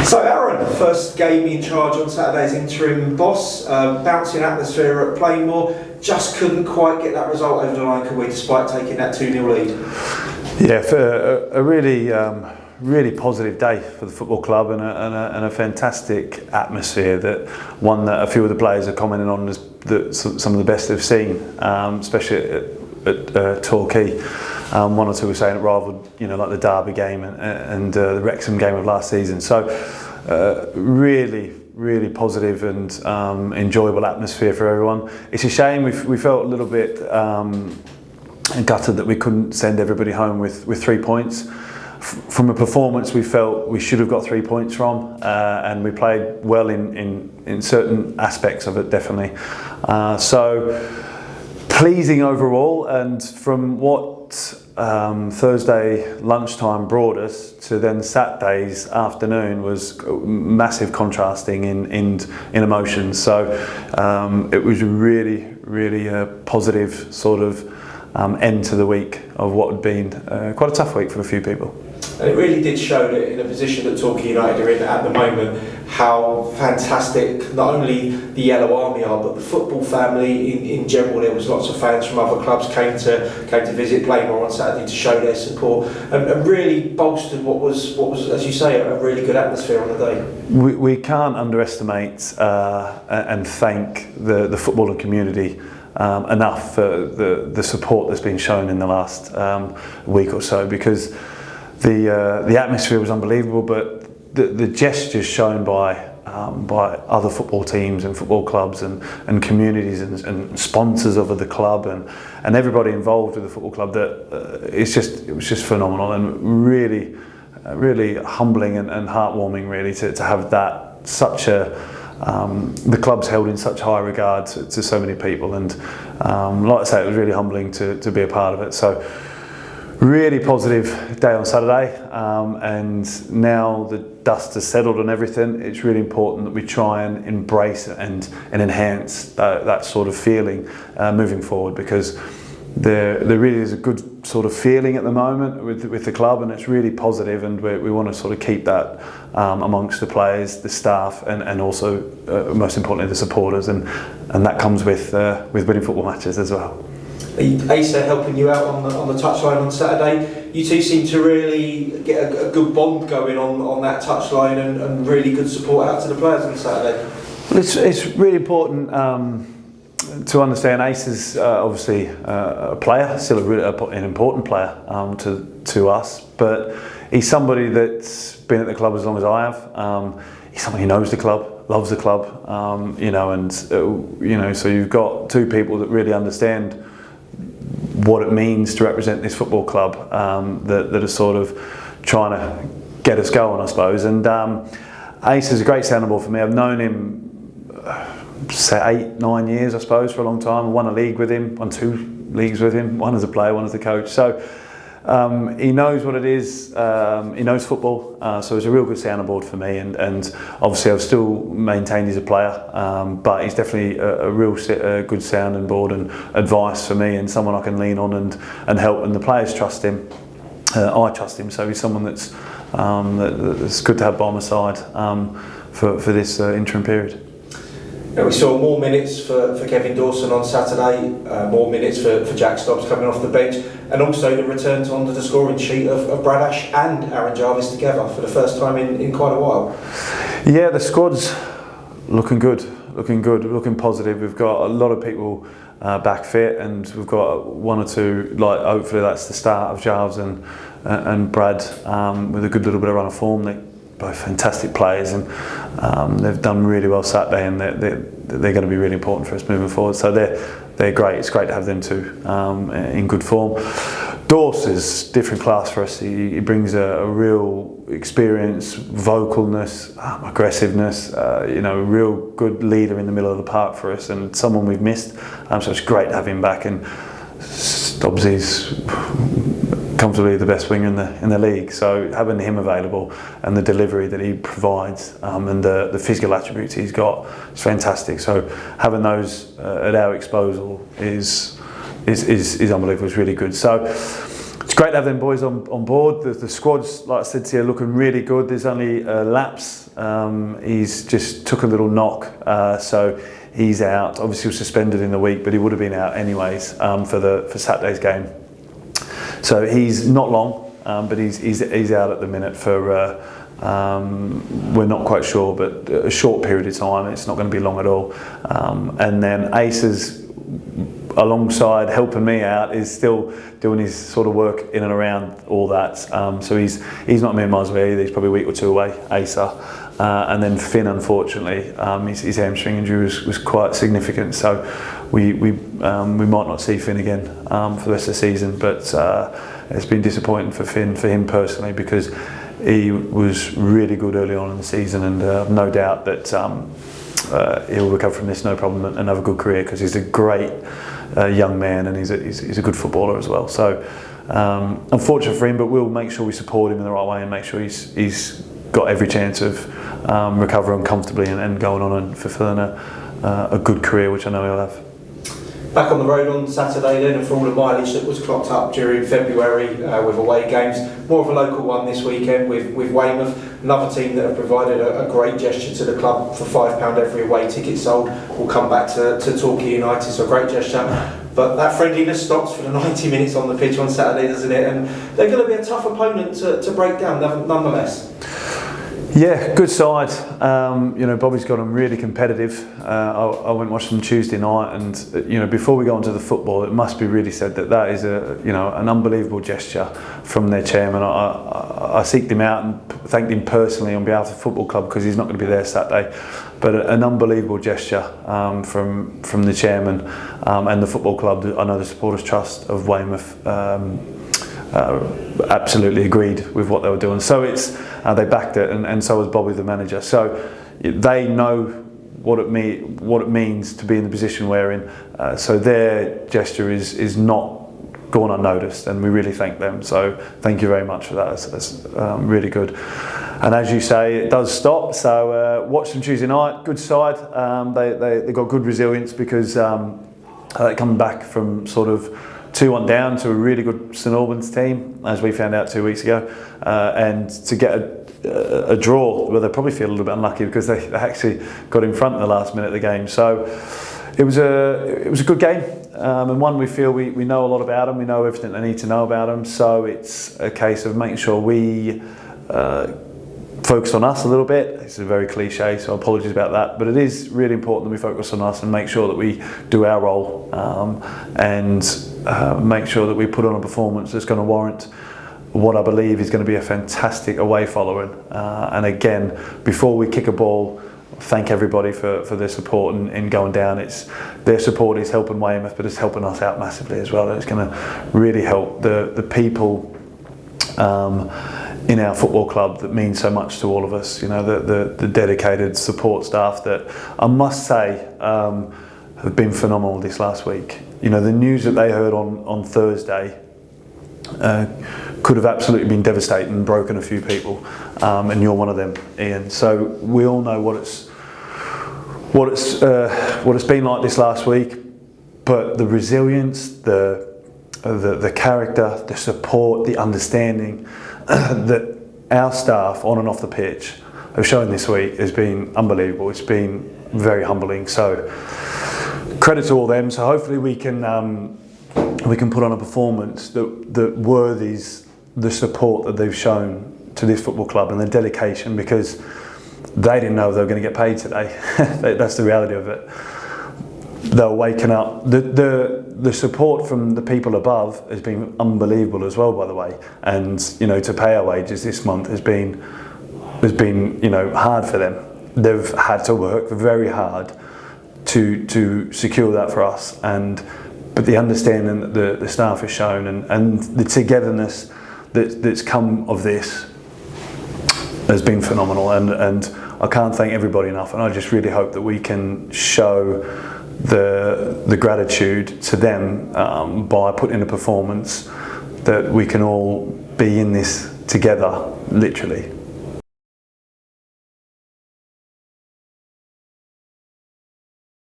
So Aaron, first game in charge on Saturday's interim boss, bouncing atmosphere at Plainmoor, just couldn't quite get that result over the line, could we, despite taking that 2-0 lead? Yeah, for a really positive day for the football club and a fantastic atmosphere, that one that a few of the players are commenting on as some of the best they've seen, especially at Torquay. One or two were saying it rivaled, like the Derby game and the Wrexham game of last season. So really positive and enjoyable atmosphere for everyone. It's a shame we felt a little bit gutted that we couldn't send everybody home with 3 points. From a performance we felt we should have got 3 points from, and we played well in certain aspects of it, definitely. So pleasing overall, and from what Thursday lunchtime brought us to then Saturday's afternoon was massive contrasting in emotions. So it was really a positive sort of end to the week of what had been quite a tough week for a few people. And it really did show that in a position that Torquay United are in at the moment, how fantastic not only the Yellow Army are, but the football family in general. There was lots of fans from other clubs came to visit Plainmoor on Saturday to show their support, and really bolstered what was, as you say, a really good atmosphere on the day. We can't underestimate and thank the footballing community enough for the support that's been shown in the last week or so, because the atmosphere was unbelievable, but the gestures shown by other football teams and football clubs and communities and sponsors of the club and everybody involved with the football club, that it was just phenomenal, and really humbling and heartwarming, really, to have that such a the club's held in such high regard to so many people, and like I say, it was really humbling to be a part of it. So really positive day on Saturday, and now the dust has settled on everything. It's really important that we try and embrace and enhance that sort of feeling moving forward, because there really is a good sort of feeling at the moment with the club, and it's really positive, and we want to sort of keep that amongst the players, the staff, and also most importantly the supporters, and that comes with winning football matches as well. Asa helping you out on the touchline on Saturday. You two seem to really get a good bond going on that touchline, and really good support out to the players on Saturday. Well, it's really important to understand Ace is obviously a player, still an important player to us, but he's somebody that's been at the club as long as I have. He's somebody who knows the club, loves the club, and so you've got two people that really understand what it means to represent this football club, that are sort of trying to get us going, I suppose. And Ace is a great sounding board for me. I've known him 8-9 years, I suppose, for a long time. I won a league with him, won 2 leagues with him, one as a player, one as a coach. So he knows what it is, he knows football, so it's a real good sounding board for me, and obviously I've still maintained he's a player, but he's definitely a real good sounding board and advice for me, and someone I can lean on and help, and the players trust him. I trust him, so he's someone that's good to have by my side for this interim period. Now, we saw more minutes for Kevin Dawson on Saturday, more minutes for Jack Stobbs coming off the bench, and also the returns onto the scoring sheet of Brad Ash and Aaron Jarvis together for the first time in quite a while. Yeah, the squad's looking good, looking positive. We've got a lot of people back fit, and we've got one or two, like hopefully that's the start of Jarvis and Brad with a good little bit of run of form. They're both fantastic players, and they've done really well Saturday, and they're going to be really important for us moving forward. So they're great. It's great to have them two in good form. Dawson's different class for us. He brings a real experience, vocalness, aggressiveness. A real good leader in the middle of the park for us, and someone we've missed. So it's great to have him back. And Stobbsy's comfortably the best winger in the league, so having him available and the delivery that he provides and the physical attributes he's got is fantastic. So having those at our disposal is unbelievable. It's really good. So it's great to have them boys on board. The squad's, like I said to you, looking really good. There's only lapse. He's just took a little knock, so he's out. Obviously, he was suspended in the week, but he would have been out anyways for Saturday's game. So he's not long, but he's out at the minute for. We're not quite sure, but a short period of time. It's not going to be long at all. And then Ace is, alongside helping me out, is still doing his sort of work in and around all that. So he's not a million miles away either. He's probably a week or two away, Asa. And then Finn, unfortunately, his hamstring injury was quite significant. So we might not see Finn again for the rest of the season. But it's been disappointing for Finn, for him personally, because he was really good early on in the season, and no doubt that he'll recover from this no problem and have a good career, because he's a great young man, and he's a good footballer as well. So unfortunate for him, but we'll make sure we support him in the right way and make sure he's got every chance of recovering comfortably and going on and fulfilling a good career, which I know he'll have. Back on the road on Saturday then, and for all the mileage that was clocked up during February with away games, more of a local one this weekend with Weymouth, another team that have provided a great gesture to the club for £5 every away ticket sold. We'll come back to Torquay United, so a great gesture. But that friendliness stops for the 90 minutes on the pitch on Saturday, doesn't it? And they're going to be a tough opponent to break down, nonetheless. Yeah, good side. Bobby's got them really competitive. I went and watched them Tuesday night, and before we go on to the football, it must be really said that is an unbelievable gesture from their chairman. I seeked him out and thanked him personally on behalf of the football club, because he's not going to be there Saturday. But an unbelievable gesture from the chairman and the football club. I know the Supporters Trust of Weymouth absolutely agreed with what they were doing. So they backed it, and so was Bobby, the manager. So they know what it means to be in the position we're in. So their gesture is not gone unnoticed, and we really thank them. So thank you very much for that. That's really good. And as you say, it does stop. So watch them Tuesday night. Good side. They got good resilience, because they come back from sort of 2-1 down to a really good St Albans team, as we found out 2 weeks ago, and to get a draw, well, they probably feel a little bit unlucky, because they actually got in front in the last minute of the game. So it was a good game, and one we feel we know a lot about them. We know everything they need to know about them. So it's a case of making sure we focus on us a little bit. It's a very cliche, so apologies about that, but it is really important that we focus on us and make sure that we do our role, and make sure that we put on a performance that's going to warrant what I believe is going to be a fantastic away following. And again, before we kick a ball, thank everybody for their support in going down. It's their support is helping Weymouth, but it's helping us out massively as well. It's going to really help the people in our football club that mean so much to all of us. The dedicated support staff that I must say have been phenomenal this last week. The news that they heard on Thursday could have absolutely been devastating and broken a few people, and you're one of them, Ian. So we all know what it's been like this last week, but the resilience, the character, the support, the understanding that our staff on and off the pitch have shown this week has been unbelievable. It's been very humbling. So credit to all them. So hopefully we can put on a performance that worthies the support that they've shown to this football club and the dedication, because they didn't know they were going to get paid today. That's the reality of it. They're waking up. The support from the people above has been unbelievable as well, by the way. And to pay our wages this month has been hard for them. They've had to work very hard to secure that for us. But the understanding that the staff has shown and the togetherness that's come of this has been phenomenal. And I can't thank everybody enough. And I just really hope that we can show the gratitude to them by putting in a performance that we can all be in this together, literally.